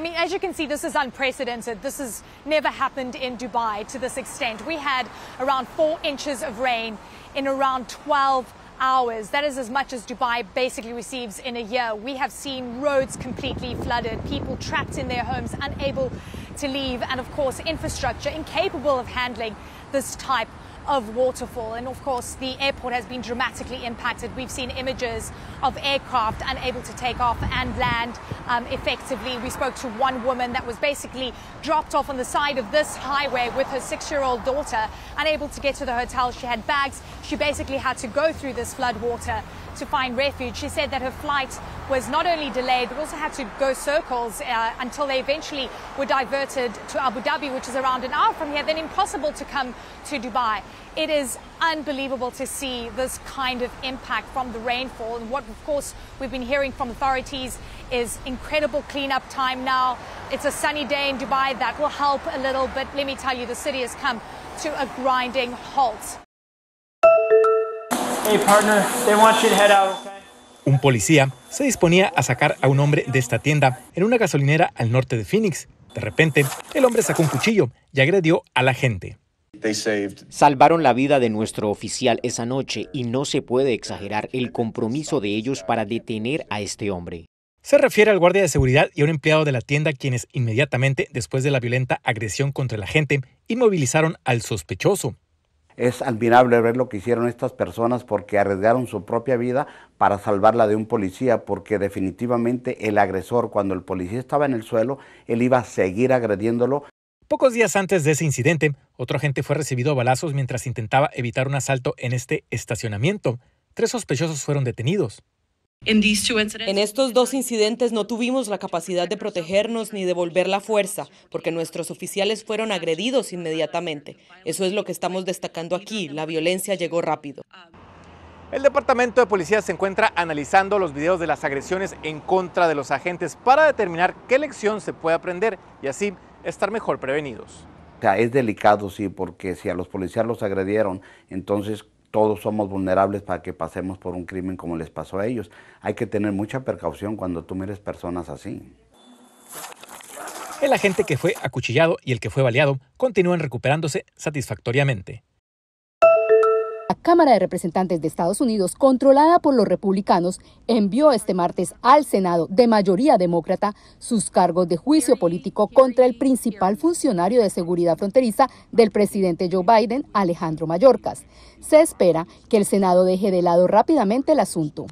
mean, as you can see, this is unprecedented. This has never happened in Dubai to this extent. We had around 4 inches of rain in around 12 hours. That is as much as Dubai basically receives in a year. We have seen roads completely flooded, people trapped in their homes, unable to leave, and of course infrastructure incapable of handling this type of waterfall. And of course the airport has been dramatically impacted. We've seen images of aircraft unable to take off and land effectively. We spoke to one woman that was basically dropped off on the side of this highway with her 6-year-old daughter, unable to get to the hotel. She had bags. She basically had to go through this flood water to find refuge. She said that her flight was not only delayed but also had to go circles until they eventually were diverted to Abu Dhabi, which is around an hour from here. Then impossible to come to Dubai. It is unbelievable to see this kind of impact from the rainfall, and what of course we've been hearing from authorities is incredible cleanup time now. It's a sunny day in Dubai, that will help a little, but let me tell you, the city has come to a grinding halt. Hey partner, they want you to head out, okay? Un policía se disponía a sacar a un hombre de esta tienda en una gasolinera al norte de Phoenix. De repente, el hombre sacó un cuchillo y agredió a la gente. Salvaron la vida de nuestro oficial esa noche y no se puede exagerar el compromiso de ellos para detener a este hombre. Se refiere al guardia de seguridad y a un empleado de la tienda, quienes inmediatamente después de la violenta agresión contra la gente inmovilizaron al sospechoso. Es admirable ver lo que hicieron estas personas porque arriesgaron su propia vida para salvarla de un policía, porque definitivamente el agresor, cuando el policía estaba en el suelo, él iba a seguir agrediéndolo. Pocos días antes de ese incidente, otro agente fue recibido a balazos mientras intentaba evitar un asalto en este estacionamiento. 3 sospechosos fueron detenidos. En estos 2 incidentes no tuvimos la capacidad de protegernos ni devolver la fuerza, porque nuestros oficiales fueron agredidos inmediatamente. Eso es lo que estamos destacando aquí, la violencia llegó rápido. El Departamento de Policía se encuentra analizando los videos de las agresiones en contra de los agentes para determinar qué lección se puede aprender y así estar mejor prevenidos. O sea, es delicado, sí, porque si a los policías los agredieron, entonces todos somos vulnerables para que pasemos por un crimen como les pasó a ellos. Hay que tener mucha precaución cuando tú mires personas así. El agente que fue acuchillado y el que fue baleado continúan recuperándose satisfactoriamente. La Cámara de Representantes de Estados Unidos, controlada por los republicanos, envió este martes al Senado, de mayoría demócrata, sus cargos de juicio político contra el principal funcionario de seguridad fronteriza del presidente Joe Biden, Alejandro Mayorkas. Se espera que el Senado deje de lado rápidamente el asunto.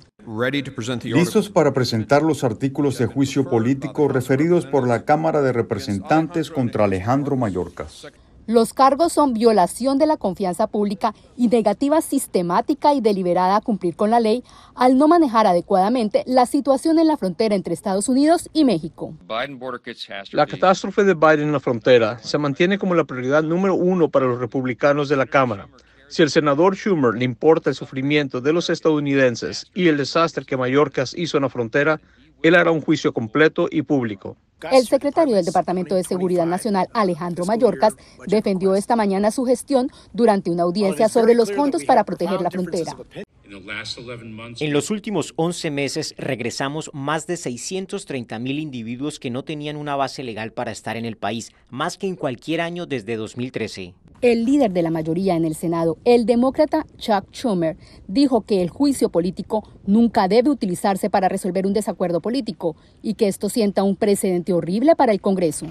Listos para presentar los artículos de juicio político referidos por la Cámara de Representantes contra Alejandro Mayorkas. Los cargos son violación de la confianza pública y negativa sistemática y deliberada a cumplir con la ley al no manejar adecuadamente la situación en la frontera entre Estados Unidos y México. La catástrofe de Biden en la frontera se mantiene como la prioridad número 1 para los republicanos de la Cámara. Si al senador Schumer le importa el sufrimiento de los estadounidenses y el desastre que Mayorkas hizo en la frontera, él hará un juicio completo y público. El secretario del Departamento de Seguridad Nacional, Alejandro Mayorkas, defendió esta mañana su gestión durante una audiencia sobre los fondos para proteger la frontera. En los últimos 11 meses regresamos más de 630,000 individuos que no tenían una base legal para estar en el país, más que en cualquier año desde 2013. El líder de la mayoría en el Senado, el demócrata Chuck Schumer, dijo que el juicio político nunca debe utilizarse para resolver un desacuerdo político y que esto sienta un precedente horrible para el Congreso.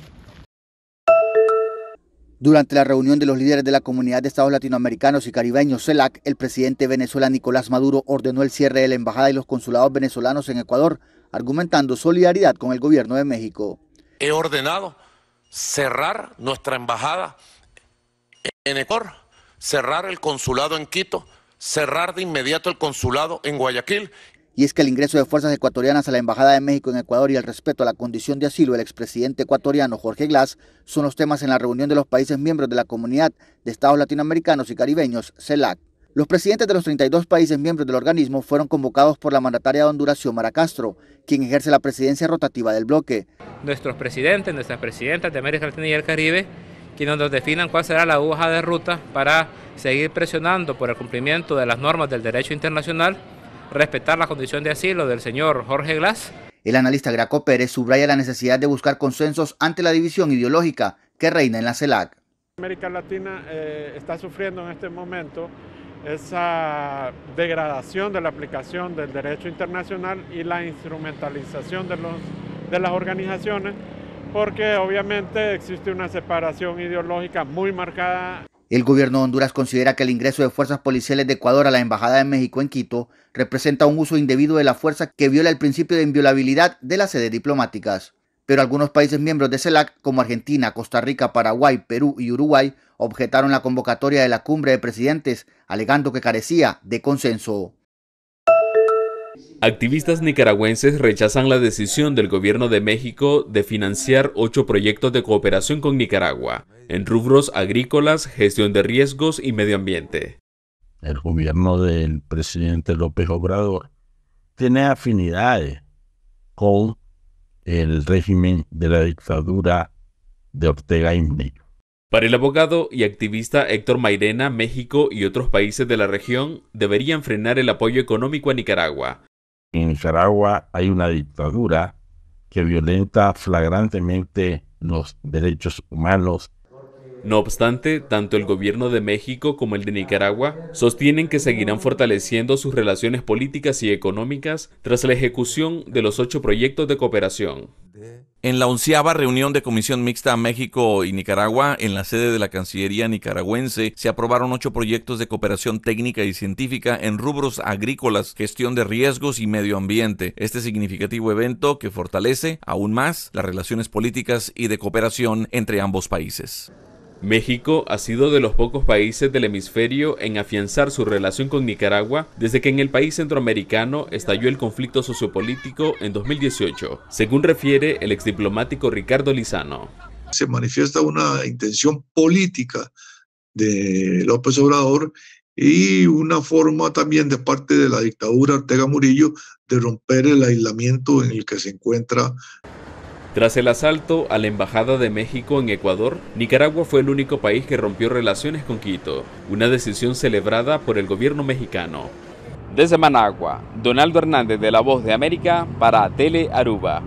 Durante la reunión de los líderes de la Comunidad de Estados Latinoamericanos y Caribeños, CELAC, el presidente de Venezuela, Nicolás Maduro, ordenó el cierre de la embajada y los consulados venezolanos en Ecuador, argumentando solidaridad con el gobierno de México. He ordenado cerrar nuestra embajada en Ecuador, cerrar el consulado en Quito, cerrar de inmediato el consulado en Guayaquil. Y es que el ingreso de fuerzas ecuatorianas a la Embajada de México en Ecuador y el respeto a la condición de asilo del expresidente ecuatoriano Jorge Glass son los temas en la reunión de los países miembros de la Comunidad de Estados Latinoamericanos y Caribeños, CELAC. Los presidentes de los 32 países miembros del organismo fueron convocados por la mandataria de Honduras, Xiomara Castro, quien ejerce la presidencia rotativa del bloque. Nuestros presidentes, nuestras presidentas de América Latina y el Caribe, quienes nos definan cuál será la hoja de ruta para seguir presionando por el cumplimiento de las normas del derecho internacional, respetar la condición de asilo del señor Jorge Glass. El analista Graco Pérez subraya la necesidad de buscar consensos ante la división ideológica que reina en la CELAC. América Latina está sufriendo en este momento esa degradación de la aplicación del derecho internacional y la instrumentalización de las organizaciones, porque obviamente existe una separación ideológica muy marcada. El gobierno de Honduras considera que el ingreso de fuerzas policiales de Ecuador a la Embajada de México en Quito representa un uso indebido de la fuerza que viola el principio de inviolabilidad de las sedes diplomáticas. Pero algunos países miembros de CELAC, como Argentina, Costa Rica, Paraguay, Perú y Uruguay, objetaron la convocatoria de la cumbre de presidentes, alegando que carecía de consenso. Activistas nicaragüenses rechazan la decisión del gobierno de México de financiar 8 proyectos de cooperación con Nicaragua, en rubros agrícolas, gestión de riesgos y medio ambiente. El gobierno del presidente López Obrador tiene afinidades con el régimen de la dictadura de Ortega y Murillo. Para el abogado y activista Héctor Mairena, México y otros países de la región deberían frenar el apoyo económico a Nicaragua. En Nicaragua hay una dictadura que violenta flagrantemente los derechos humanos. No obstante, tanto el gobierno de México como el de Nicaragua sostienen que seguirán fortaleciendo sus relaciones políticas y económicas tras la ejecución de los 8 proyectos de cooperación. En la 11ª reunión de Comisión Mixta México y Nicaragua, en la sede de la Cancillería nicaragüense, se aprobaron 8 proyectos de cooperación técnica y científica en rubros agrícolas, gestión de riesgos y medio ambiente. Este significativo evento que fortalece aún más las relaciones políticas y de cooperación entre ambos países. México ha sido de los pocos países del hemisferio en afianzar su relación con Nicaragua desde que en el país centroamericano estalló el conflicto sociopolítico en 2018, según refiere el exdiplomático Ricardo Lizano. Se manifiesta una intención política de López Obrador y una forma también de parte de la dictadura Ortega Murillo de romper el aislamiento en el que se encuentra. Tras el asalto a la Embajada de México en Ecuador, Nicaragua fue el único país que rompió relaciones con Quito, una decisión celebrada por el gobierno mexicano. Desde Managua, Donaldo Hernández de La Voz de América para Tele Aruba.